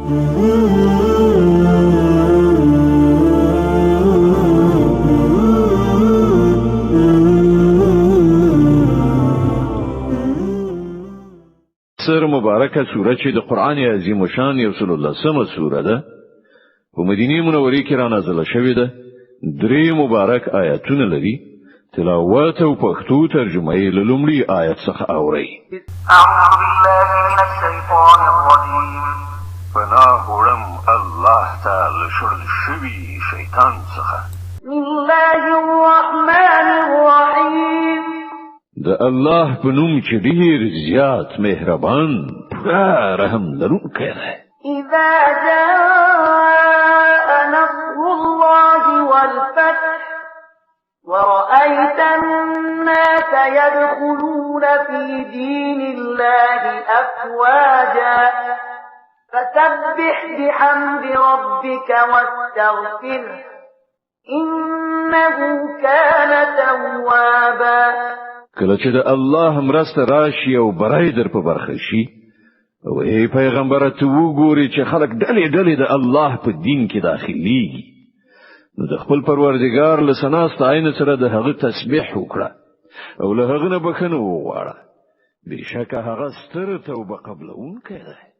سر مبارکه سوره چې د قران عظیم شان یو صلی الله سمه سوره ده په مدینه منوره کې را نازله شوې ده. درې مبارک آیاتونه لري. تلاوت او پښتو ترجمه یې له لومړي آیت څخه اوري. اعوذ بالله من الشیطان الرجیم. پناه وړم الله تعالی شړل شوي شیطان څخه. بسم الله الرحمن الرحیم. د الله په نوم چې ډیر زیات مهربان پوره رحم لرونکی دی. اذا جاء نصر الله والفتح ورأيت الناس يدخلون في دين الله أفواجا فسبح بحمد ربك واستغفره إنه كان توابا. کله چې د الله مرسته راشي او برای در په برخه شي او ای پیغمبر ته وګوري چې خلک ډلې ډلې د الله په دین کې داخليږي نو د خپل پروردګار له سناست عین سره د هغه تسبیح وکړه او له هغه نه بخنه وغواړه. بشکه هغه ستر توبه قبلون کړي.